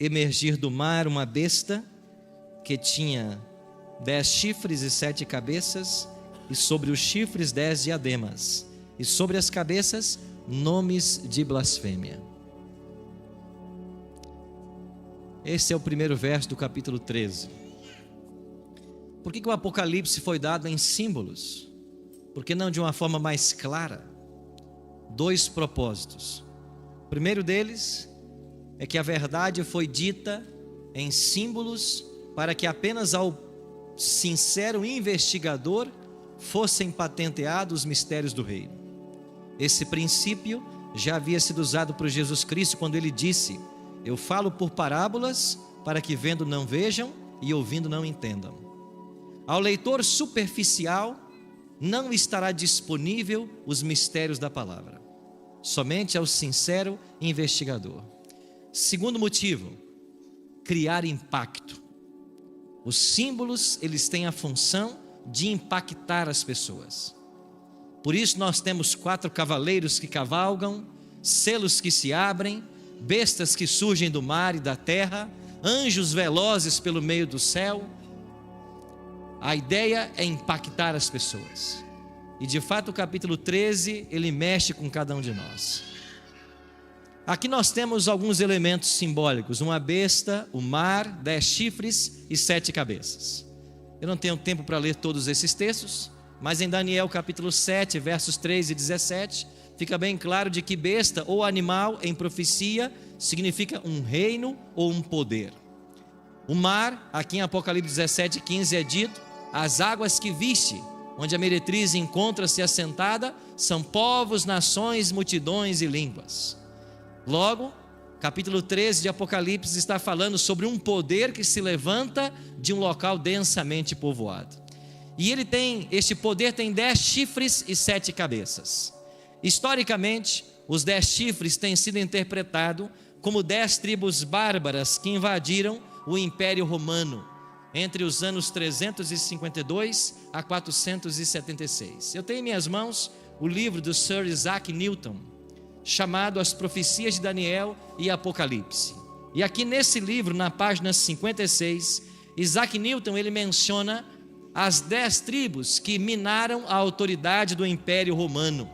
emergir do mar uma besta que tinha 10 chifres e 7 cabeças, e sobre os chifres 10 diademas, e sobre as cabeças nomes de blasfêmia. Esse é o primeiro verso do capítulo 13. Por que o Apocalipse foi dado em símbolos? Por que não de uma forma mais clara? 2 propósitos. O primeiro deles é que a verdade foi dita em símbolos para que apenas ao sincero investigador fossem patenteados os mistérios do reino. Esse princípio já havia sido usado por Jesus Cristo quando ele disse: eu falo por parábolas para que vendo não vejam e ouvindo não entendam. Ao leitor superficial não estará disponível os mistérios da palavra, somente ao sincero investigador. Segundo motivo, criar impacto. Os símbolos, eles têm a função de impactar as pessoas. Por isso nós temos 4 cavaleiros que cavalgam, selos que se abrem, bestas que surgem do mar e da terra, anjos velozes pelo meio do céu. A ideia é impactar as pessoas. E de fato o capítulo 13, ele mexe com cada um de nós. Aqui nós temos alguns elementos simbólicos: uma besta, o mar, 10 chifres e 7 cabeças. Eu não tenho tempo para ler todos esses textos, mas em Daniel capítulo 7, versos 3 e 17, fica bem claro de que besta ou animal em profecia significa um reino ou um poder. O mar, aqui em Apocalipse 17, 15 é dito: as águas que viste, onde a meretriz encontra-se assentada, são povos, nações, multidões e línguas. Logo, capítulo 13 de Apocalipse está falando sobre um poder que se levanta de um local densamente povoado. E este poder tem 10 chifres e 7 cabeças. Historicamente, os 10 chifres têm sido interpretados como 10 tribos bárbaras que invadiram o Império Romano entre os anos 352 a 476. Eu tenho em minhas mãos o livro do Sir Isaac Newton, chamado As Profecias de Daniel e Apocalipse. E aqui nesse livro, na página 56, Isaac Newton ele menciona as 10 tribos que minaram a autoridade do Império Romano.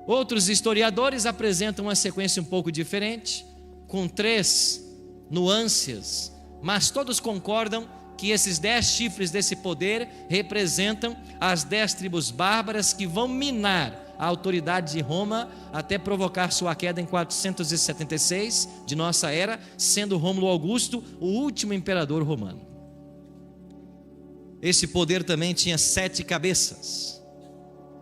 Outros historiadores apresentam uma sequência um pouco diferente, com 3 nuances, mas todos concordam que esses 10 chifres desse poder representam as 10 tribos bárbaras que vão minar a autoridade de Roma até provocar sua queda em 476 de nossa era, sendo Rômulo Augusto o último imperador romano. Esse poder também tinha 7 cabeças,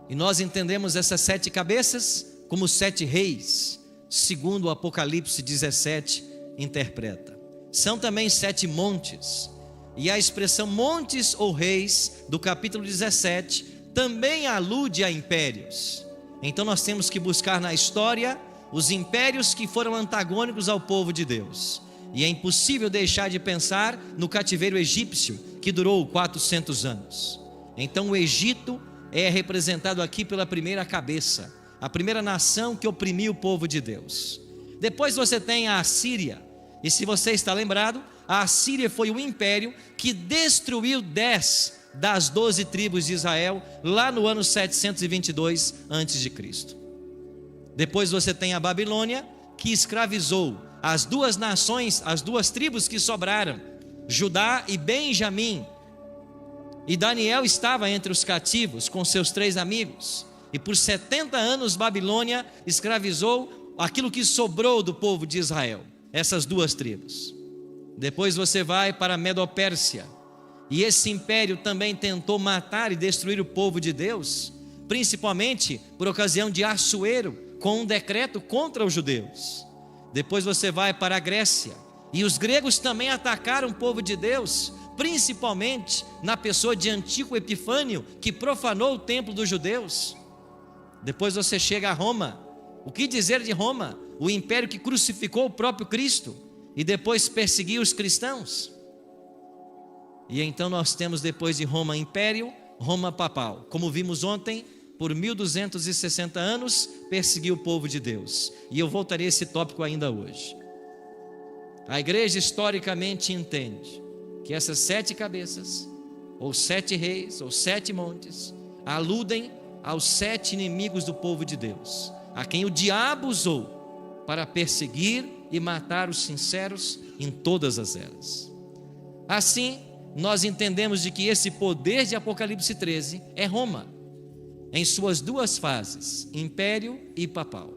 e nós entendemos essas 7 cabeças como 7 reis, segundo o Apocalipse 17 interpreta. São também 7 montes, e a expressão montes ou reis do capítulo 17 também alude a impérios. Então nós temos que buscar na história os impérios que foram antagônicos ao povo de Deus. E é impossível deixar de pensar no cativeiro egípcio, que durou 400 anos. Então o Egito é representado aqui pela primeira cabeça, a primeira nação que oprimiu o povo de Deus. Depois você tem a Assíria, e se você está lembrado, a Assíria foi o império que destruiu 10 das 12 tribos de Israel, lá no ano 722 a.C. Depois você tem a Babilônia, que escravizou as 2 nações, as 2 tribos que sobraram, Judá e Benjamim. E Daniel estava entre os cativos com seus 3 amigos. E por 70 anos Babilônia escravizou aquilo que sobrou do povo de Israel, essas 2 tribos. Depois você vai para a Medopérsia, e esse império também tentou matar e destruir o povo de Deus, principalmente por ocasião de Assuero, com um decreto contra os judeus. Depois você vai para a Grécia, e os gregos também atacaram o povo de Deus, principalmente na pessoa de Antíoco Epifânio, que profanou o templo dos judeus. Depois você chega a Roma. O que dizer de Roma? O império que crucificou o próprio Cristo e depois perseguiu os cristãos. E então nós temos depois de Roma império, Roma papal. Como vimos ontem, por 1260 anos perseguiu o povo de Deus. E eu voltarei a esse tópico ainda hoje. A igreja historicamente entende que essas 7 cabeças, ou 7 reis, ou 7 montes, aludem aos 7 inimigos do povo de Deus, a quem o diabo usou para perseguir e matar os sinceros em todas as eras. Assim, nós entendemos de que esse poder de Apocalipse 13 é Roma, em suas 2 fases, império e papal.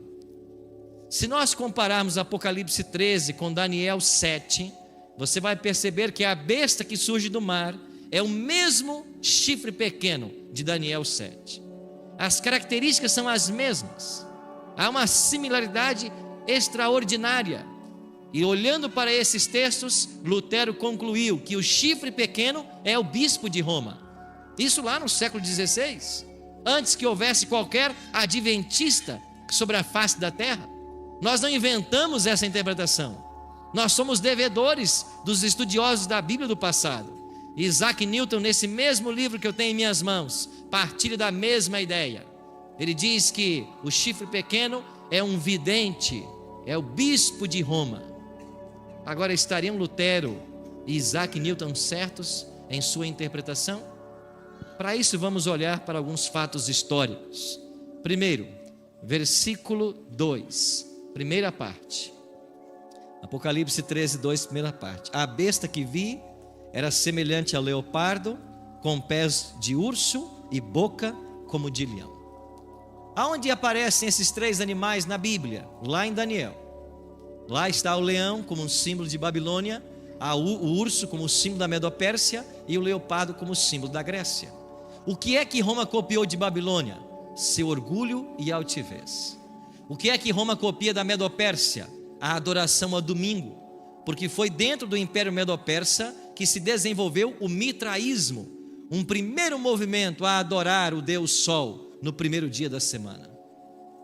Se nós compararmos Apocalipse 13 com Daniel 7, você vai perceber que a besta que surge do mar é o mesmo chifre pequeno de Daniel 7. As características são as mesmas. Há uma similaridade extraordinária. E olhando para esses textos, Lutero concluiu que o chifre pequeno é o bispo de Roma. Isso lá no século XVI, antes que houvesse qualquer adventista sobre a face da terra. Nós não inventamos essa interpretação. Nós somos devedores dos estudiosos da Bíblia do passado. Isaac Newton, nesse mesmo livro que eu tenho em minhas mãos, partilha da mesma ideia. Ele diz que o chifre pequeno é um vidente, é o bispo de Roma. Agora, estariam Lutero e Isaac Newton certos em sua interpretação? Para isso, vamos olhar para alguns fatos históricos. Primeiro, versículo 2, primeira parte. Apocalipse 13, 2, primeira parte. A besta que vi era semelhante ao leopardo, com pés de urso e boca como de leão. Aonde aparecem esses 3 animais na Bíblia? Lá em Daniel. Lá está o leão como um símbolo de Babilônia, o urso como símbolo da Medopérsia e o leopardo como símbolo da Grécia. O que é que Roma copiou de Babilônia? Seu orgulho e altivez. O que é que Roma copia da Medopérsia? A adoração ao domingo, porque foi dentro do Império Medo-Persa que se desenvolveu o mitraísmo, um primeiro movimento a adorar o Deus Sol no primeiro dia da semana.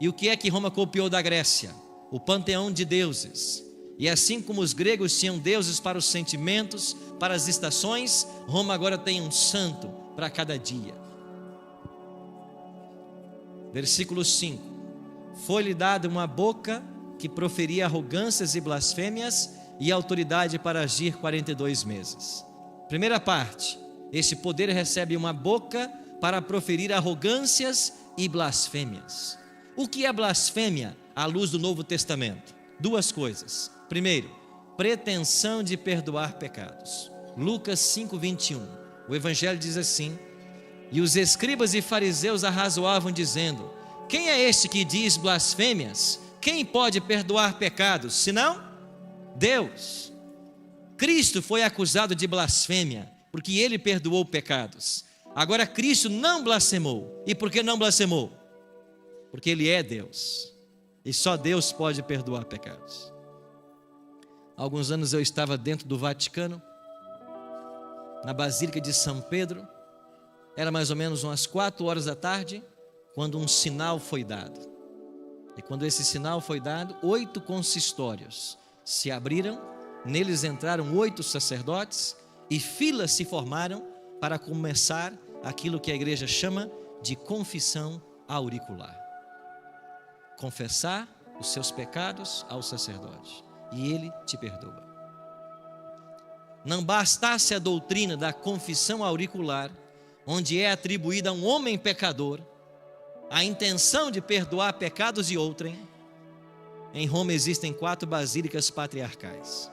E o que é que Roma copiou da Grécia? O panteão de deuses. E assim como os gregos tinham deuses para os sentimentos, para as estações, Roma agora tem um santo para cada dia. Versículo 5: foi-lhe dada uma boca que proferia arrogâncias e blasfêmias e autoridade para agir 42 meses. Primeira parte, este poder recebe uma boca para proferir arrogâncias e blasfêmias. O que é blasfêmia à luz do Novo Testamento? 2 coisas. Primeiro, pretensão de perdoar pecados. Lucas 5:21. O Evangelho diz assim: e os escribas e fariseus arrazoavam dizendo: quem é este que diz blasfêmias? Quem pode perdoar pecados, senão Deus? Cristo foi acusado de blasfêmia, porque ele perdoou pecados. Agora Cristo não blasfemou. E por que não blasfemou? Porque ele é Deus. E só Deus pode perdoar pecados. Há alguns anos eu estava dentro do Vaticano, na Basílica de São Pedro. Era mais ou menos umas 4 horas da tarde, quando um sinal foi dado. E quando esse sinal foi dado, 8 consistórios se abriram, neles entraram 8 sacerdotes e filas se formaram para começar aquilo que a igreja chama de confissão auricular. Confessar os seus pecados ao sacerdote e ele te perdoa. Não bastasse a doutrina da confissão auricular, onde é atribuída a um homem pecador a intenção de perdoar pecados de outrem. Em Roma existem 4 basílicas patriarcais.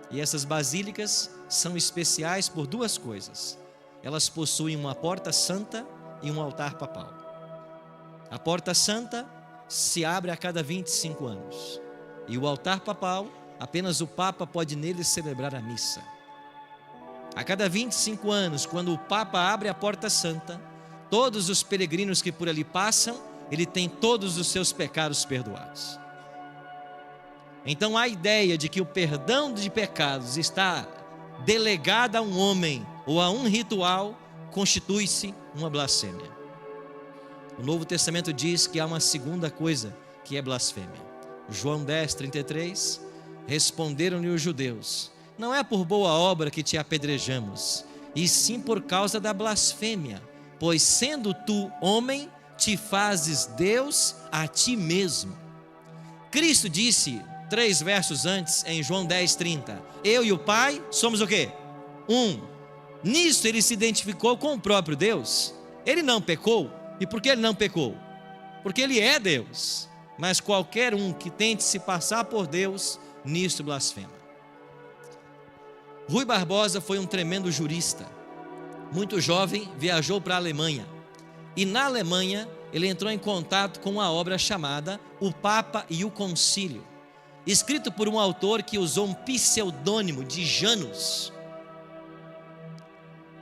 E essas basílicas são especiais por 2 coisas. Elas possuem uma porta santa e um altar papal. A porta santa se abre a cada 25 anos. E o altar papal, apenas o Papa pode nele celebrar a missa. A cada 25 anos, quando o Papa abre a porta santa, todos os peregrinos que por ali passam, ele tem todos os seus pecados perdoados. Então a ideia de que o perdão de pecados está delegado a um homem ou a um ritual, constitui-se uma blasfêmia. O Novo Testamento diz que há uma segunda coisa que é blasfêmia. João 10:33, responderam-lhe os judeus: não é por boa obra que te apedrejamos, e sim por causa da blasfêmia, pois sendo tu homem, te fazes Deus a ti mesmo. Cristo disse 3 versos antes, em João 10:30. Eu e o Pai somos o quê? Um. Nisso ele se identificou com o próprio Deus. Ele não pecou. E por que ele não pecou? Porque ele é Deus. Mas qualquer um que tente se passar por Deus, nisso blasfema. Rui Barbosa foi um tremendo jurista. Muito jovem, viajou para a Alemanha. E na Alemanha, ele entrou em contato com uma obra chamada O Papa e o Concílio, escrito por um autor que usou um pseudônimo de Janus.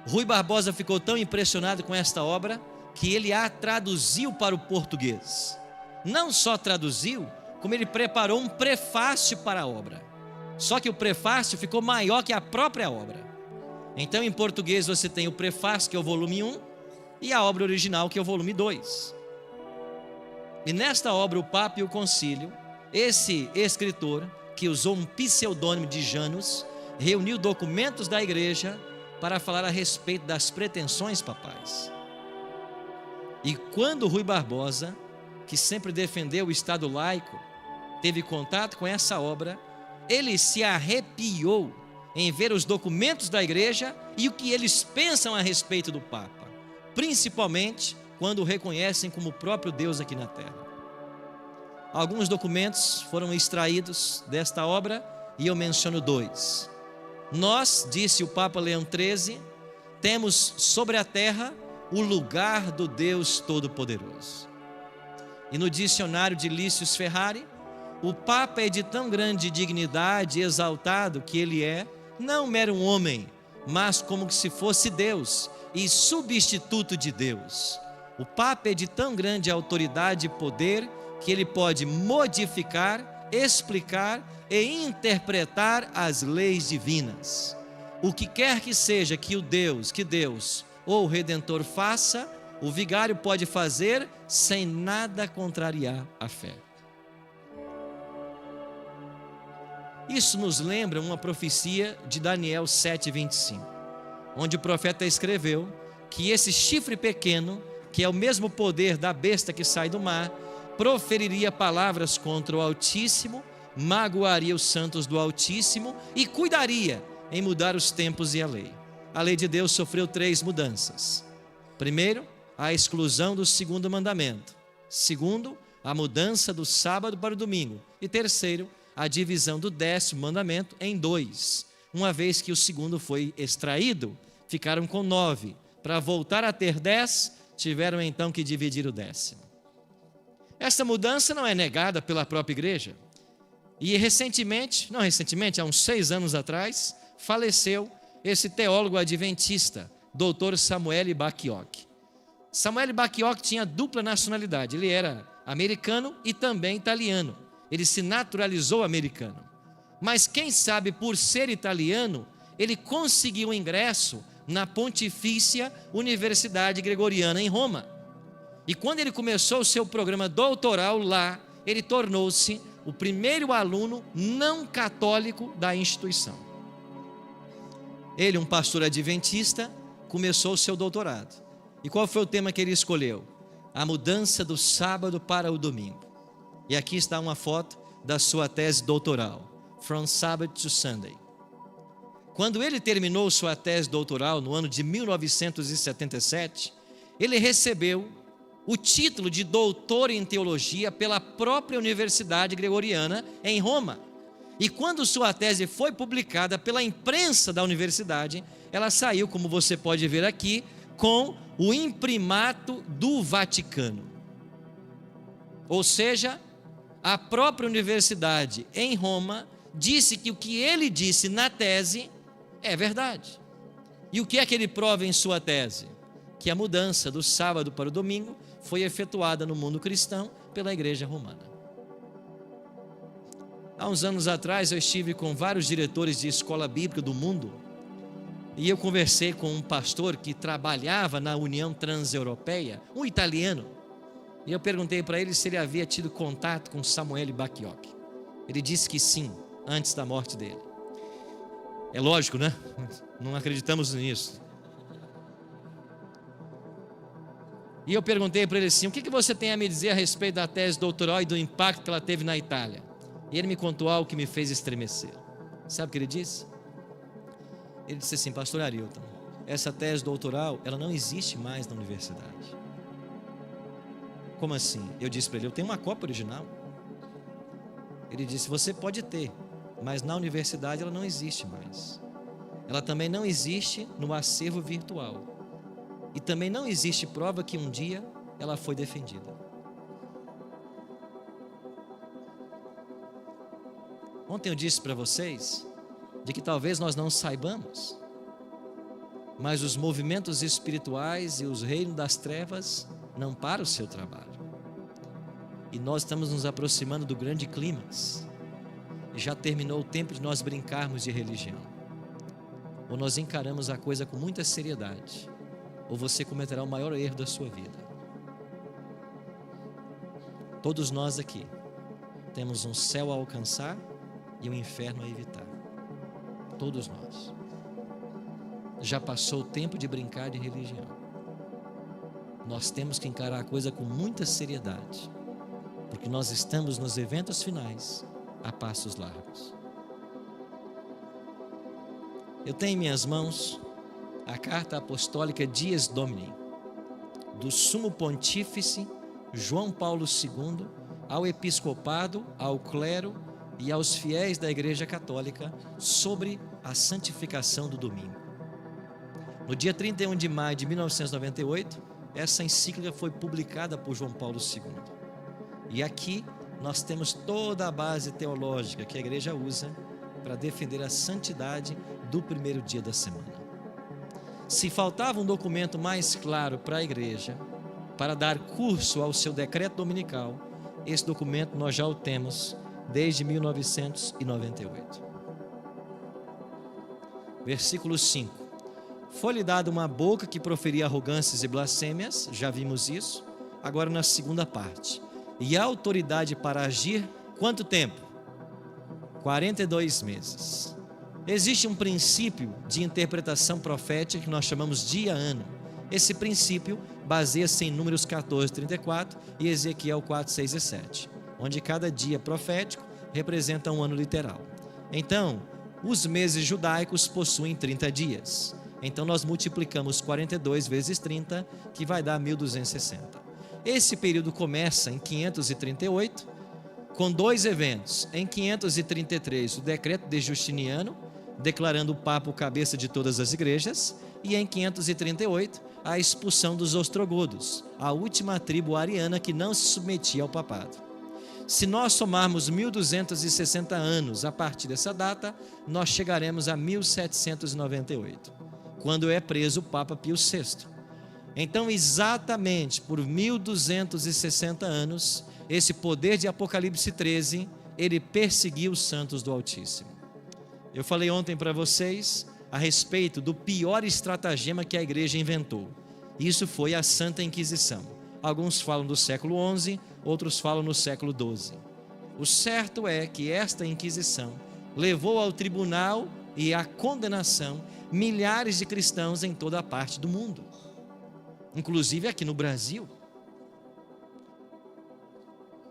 Rui Barbosa ficou tão impressionado com esta obra que ele a traduziu para o português. Não só traduziu, como ele preparou um prefácio para a obra. Só que o prefácio ficou maior que a própria obra. Então, em português, você tem o prefácio, que é o volume 1, e a obra original, que é o volume 2. E nesta obra, O Papa e o Concílio, esse escritor, que usou um pseudônimo de Janus, reuniu documentos da igreja para falar a respeito das pretensões papais. E quando Rui Barbosa, que sempre defendeu o Estado laico, teve contato com essa obra, ele se arrepiou em ver os documentos da igreja e o que eles pensam a respeito do Papa, principalmente quando o reconhecem como o próprio Deus aqui na terra. Alguns documentos foram extraídos desta obra e eu menciono 2. Nós, disse o Papa Leão XIII, temos sobre a terra o lugar do Deus Todo-Poderoso. E no dicionário de Lícius Ferrari, o Papa é de tão grande dignidade e exaltado que ele é, não mero um homem, mas como que se fosse Deus e substituto de Deus. O Papa é de tão grande autoridade e poder que ele pode modificar, explicar e interpretar as leis divinas. O que quer que seja que Deus ou o Redentor faça, o vigário pode fazer sem nada contrariar a fé. Isso nos lembra uma profecia de Daniel 7:25, onde o profeta escreveu que esse chifre pequeno, que é o mesmo poder da besta que sai do mar, proferiria palavras contra o Altíssimo, magoaria os santos do Altíssimo e cuidaria em mudar os tempos e a lei. A lei de Deus sofreu 3 mudanças. Primeiro, a exclusão do 2º mandamento. Segundo, a mudança do sábado para o domingo. E terceiro, a divisão do 10º mandamento em 2. Uma vez que o 2º foi extraído, ficaram com 9. Para voltar a ter 10, tiveram então que dividir o 10º. Essa mudança não é negada pela própria igreja. E há uns 6 anos atrás, faleceu esse teólogo adventista, Dr. Samuel Bacchiocchi. Samuel Bacchiocchi tinha dupla nacionalidade, ele era americano e também italiano. Ele se naturalizou americano. Mas quem sabe, por ser italiano, ele conseguiu ingresso na Pontifícia Universidade Gregoriana em Roma. E quando ele começou o seu programa doutoral lá, ele tornou-se o primeiro aluno não católico da instituição. Ele, um pastor adventista, começou o seu doutorado. E qual foi o tema que ele escolheu? A mudança do sábado para o domingo. E aqui está uma foto da sua tese doutoral, From Sabbath to Sunday. Quando ele terminou sua tese doutoral no ano de 1977, ele recebeu o título de doutor em teologia pela própria Universidade Gregoriana em Roma. E quando sua tese foi publicada pela imprensa da universidade, ela saiu, como você pode ver aqui, com o imprimato do Vaticano. Ou seja, a própria universidade em Roma disse que o que ele disse na tese é verdade. E o que é que ele prova em sua tese? Que a mudança do sábado para o domingo foi efetuada no mundo cristão pela igreja romana. Há uns anos atrás eu estive com vários diretores de escola bíblica do mundo e eu conversei com um pastor que trabalhava na União Transeuropeia, um italiano, e eu perguntei para ele se ele havia tido contato com Samuel Bacchiocchi. Ele disse que sim, antes da morte dele. É lógico, né? Não acreditamos nisso. E eu perguntei para ele assim: o que você tem a me dizer a respeito da tese doutoral e do impacto que ela teve na Itália? E ele me contou algo que me fez estremecer. Sabe o que ele disse? Ele disse assim: pastor Arilton, essa tese doutoral, ela não existe mais na universidade. Como assim? Eu disse para ele: eu tenho uma cópia original. Ele disse: você pode ter, mas na universidade ela não existe mais. Ela também não existe no acervo virtual. E também não existe prova que um dia ela foi defendida. Ontem eu disse para vocês de que talvez nós não saibamos, mas os movimentos espirituais e os reinos das trevas não param o seu trabalho. E nós estamos nos aproximando do grande clímax. E já terminou o tempo de nós brincarmos de religião. Ou nós encaramos a coisa com muita seriedade, ou você cometerá o maior erro da sua vida. Todos nós aqui temos um céu a alcançar e um inferno a evitar. Todos nós. Já passou o tempo de brincar de religião. Nós temos que encarar a coisa com muita seriedade, porque nós estamos nos eventos finais a passos largos. Eu tenho em minhas mãos a carta apostólica Dies Domini, do Sumo Pontífice João Paulo II ao episcopado, ao clero e aos fiéis da Igreja Católica sobre a santificação do domingo. No dia 31 de maio de 1998, essa encíclica foi publicada por João Paulo II. E aqui nós temos toda a base teológica que a igreja usa para defender a santidade do primeiro dia da semana. Se faltava um documento mais claro para a igreja, para dar curso ao seu decreto dominical, esse documento nós já o temos desde 1998. Versículo 5. Foi-lhe dada uma boca que proferia arrogâncias e blasfêmias, já vimos isso, agora na segunda parte. E a autoridade para agir, quanto tempo? 42 meses. Existe um princípio de interpretação profética que nós chamamos dia-ano. Esse princípio baseia-se em Números 14, 34 e Ezequiel 4, 6 e 7, onde cada dia profético representa um ano literal. Então, os meses judaicos possuem 30 dias. Então, nós multiplicamos 42 vezes 30, que vai dar 1260. Esse período começa em 538, com dois eventos. Em 533, o decreto de Justiniano, declarando o Papa o cabeça de todas as igrejas, e em 538, a expulsão dos ostrogodos, a última tribo ariana que não se submetia ao papado. Se nós somarmos 1260 anos a partir dessa data, nós chegaremos a 1798, quando é preso o Papa Pio VI. Então, exatamente por 1260 anos, esse poder de Apocalipse 13, ele perseguiu os santos do Altíssimo. Eu falei ontem para vocês a respeito do pior estratagema que a igreja inventou. Isso foi a Santa Inquisição. Alguns falam do século XI, outros falam no século XII. O certo é que esta Inquisição levou ao tribunal e à condenação milhares de cristãos em toda a parte do mundo, inclusive aqui no Brasil.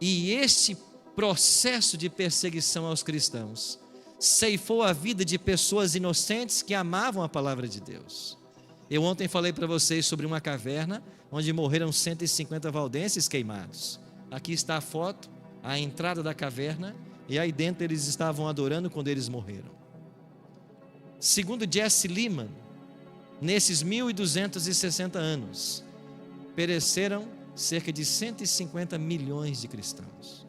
E esse processo de perseguição aos cristãos ceifou a vida de pessoas inocentes que amavam a palavra de Deus. Eu ontem falei para vocês sobre uma caverna onde morreram 150 valdenses queimados. Aqui está a foto, a entrada da caverna, e aí dentro eles estavam adorando quando eles morreram. Segundo Jesse Lehman, nesses 1260 anos, pereceram cerca de 150 milhões de cristãos.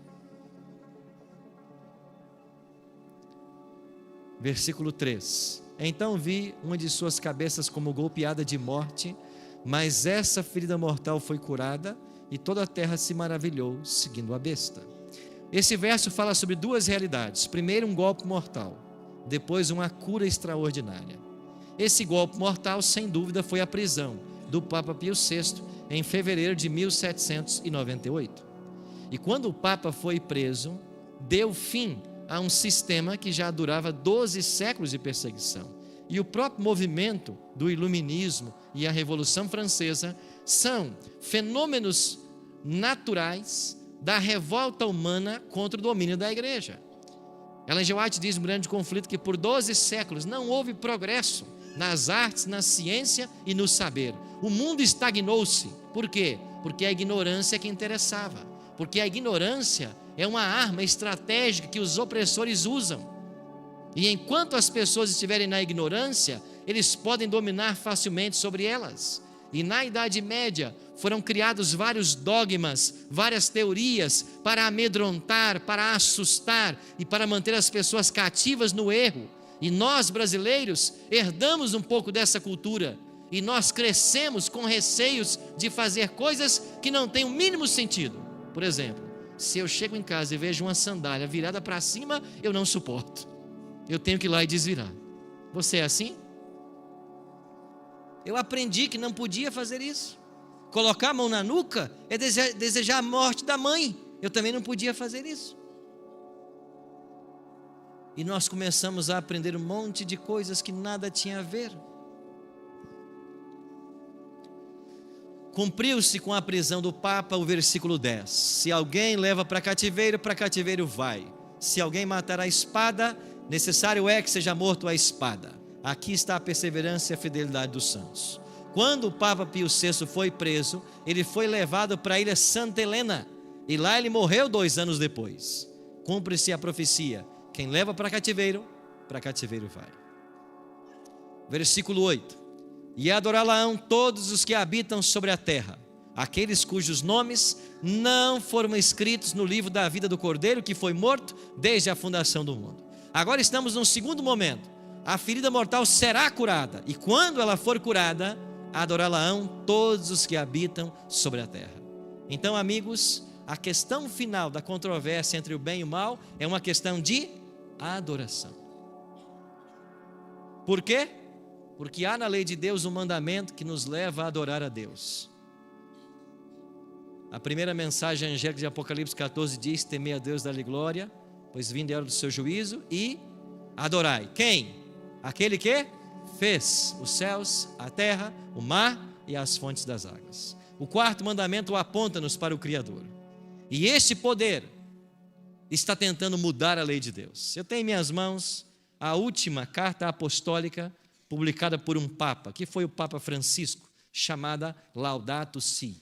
Versículo 3. Então vi uma de suas cabeças como golpeada de morte, mas essa ferida mortal foi curada, e toda a terra se maravilhou, seguindo a besta. Esse verso fala sobre duas realidades. Primeiro, um golpe mortal. Depois, uma cura extraordinária. Esse golpe mortal, sem dúvida, foi a prisão do Papa Pio VI em fevereiro de 1798. E quando o Papa foi preso, deu fim a um sistema que já durava 12 séculos de perseguição. E o próprio movimento do Iluminismo e a Revolução Francesa são fenômenos naturais da revolta humana contra o domínio da igreja. Ellen G. White diz no Grande Conflito que por 12 séculos não houve progresso nas artes, na ciência e no saber. O mundo estagnou-se. Por quê? Porque a ignorância é que interessava. Porque a ignorância é uma arma estratégica que os opressores usam. E enquanto as pessoas estiverem na ignorância, eles podem dominar facilmente sobre elas. E na Idade Média foram criados vários dogmas, várias teorias para amedrontar, para assustar e para manter as pessoas cativas no erro. E nós, brasileiros, herdamos um pouco dessa cultura. E nós crescemos com receios de fazer coisas que não têm o mínimo sentido. Por exemplo, se eu chego em casa e vejo uma sandália virada para cima, eu não suporto. Eu tenho que ir lá e desvirar. Você é assim? Eu aprendi que não podia fazer isso. Colocar a mão na nuca é desejar a morte da mãe. Eu também não podia fazer isso. E nós começamos a aprender um monte de coisas que nada tinha a ver. Cumpriu-se com a prisão do Papa o versículo 10. Se alguém leva para cativeiro vai. Se alguém matar a espada, necessário é que seja morto a espada. Aqui está a perseverança e a fidelidade dos santos. Quando o Papa Pio VI foi preso, ele foi levado para a ilha Santa Helena. E lá ele morreu 2 anos depois. Cumpre-se a profecia. Quem leva para cativeiro vai. Versículo 8. E adorá-la-ão todos os que habitam sobre a terra, aqueles cujos nomes não foram escritos no livro da vida do Cordeiro, que foi morto desde a fundação do mundo. Agora estamos num segundo momento. A ferida mortal será curada, e quando ela for curada, adorá-la-ão todos os que habitam sobre a terra. Então, amigos, a questão final da controvérsia entre o bem e o mal é uma questão de adoração. Por quê? Porque há na lei de Deus um mandamento que nos leva a adorar a Deus. A primeira mensagem angélica de Apocalipse 14 diz: temei a Deus, dá-lhe glória, pois vindo é a hora do seu juízo, e adorai. Quem? Aquele que fez os céus, a terra, o mar e as fontes das águas. O quarto mandamento aponta-nos para o Criador. E este poder está tentando mudar a lei de Deus. Eu tenho em minhas mãos a última carta apostólica publicada por um Papa, que foi o Papa Francisco, chamada Laudato Si.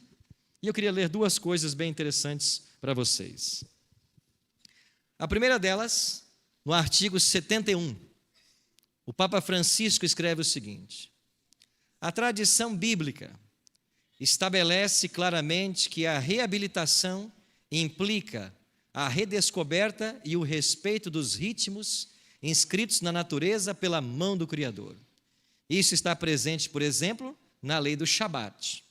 E eu queria ler 2 coisas bem interessantes para vocês. A primeira delas, no artigo 71, o Papa Francisco escreve o seguinte: a tradição bíblica estabelece claramente que a reabilitação implica a redescoberta e o respeito dos ritmos inscritos na natureza pela mão do Criador. Isso está presente, por exemplo, na lei do Shabat.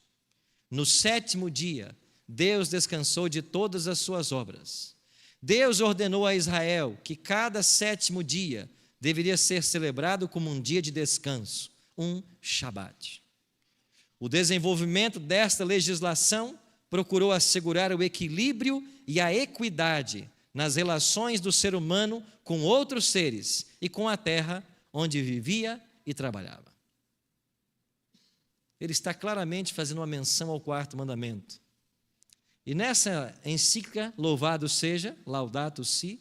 No 7º dia, Deus descansou de todas as suas obras. Deus ordenou a Israel que cada 7º dia deveria ser celebrado como um dia de descanso, um Shabat. O desenvolvimento desta legislação procurou assegurar o equilíbrio e a equidade nas relações do ser humano com outros seres e com a terra onde vivia e trabalhava. Ele está claramente fazendo uma menção ao 4º mandamento. E nessa encíclica, louvado seja, Laudato Si,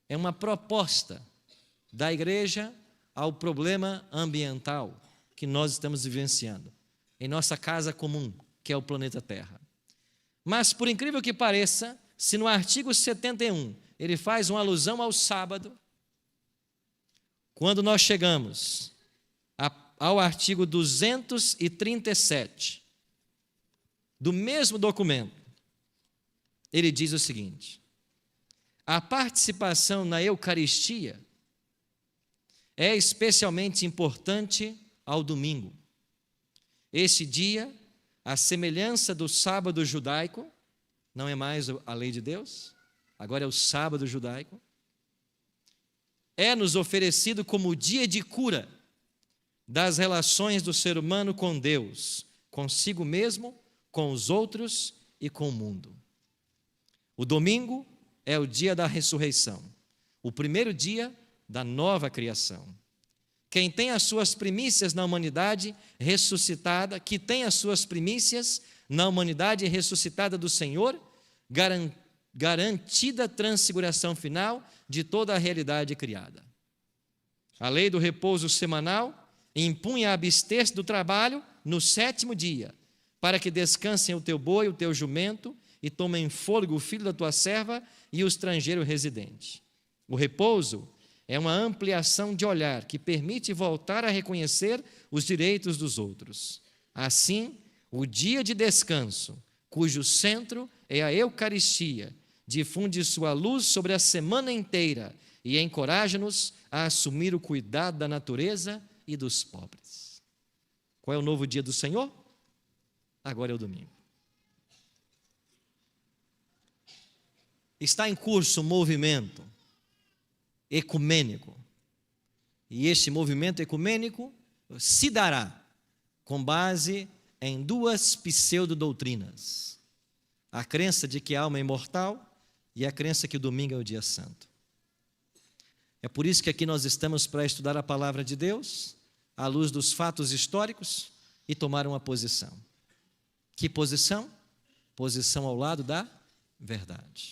é uma proposta da igreja ao problema ambiental que nós estamos vivenciando em nossa casa comum, que é o planeta Terra. Mas, por incrível que pareça, se no artigo 71 ele faz uma alusão ao sábado, quando nós chegamos ao artigo 237 do mesmo documento, ele diz o seguinte: a participação na Eucaristia é especialmente importante ao domingo. Este dia, a semelhança do sábado judaico, não é mais a lei de Deus, agora é o sábado judaico, é nos oferecido como o dia de cura das relações do ser humano com Deus, consigo mesmo, com os outros e com o mundo. O domingo é o dia da ressurreição, o primeiro dia da nova criação. Quem tem as suas primícias na humanidade ressuscitada, garantida transfiguração final de toda a realidade criada. A lei do repouso semanal impunha a abster-se do trabalho no 7º dia, para que descansem o teu boi, o teu jumento, e tomem fôlego o filho da tua serva e o estrangeiro residente. O repouso é uma ampliação de olhar que permite voltar a reconhecer os direitos dos outros. Assim, o dia de descanso, cujo centro é a Eucaristia, difunde sua luz sobre a semana inteira e encoraja-nos a assumir o cuidado da natureza e dos pobres. Qual é o novo dia do Senhor? Agora é o domingo. Está em curso um movimento ecumênico. E este movimento ecumênico se dará com base em 2 pseudo-doutrinas: a crença de que a alma é imortal e a crença que o domingo é o dia santo. É por isso que aqui nós estamos para estudar a palavra de Deus, à luz dos fatos históricos, e tomar uma posição. Que posição? Posição ao lado da verdade.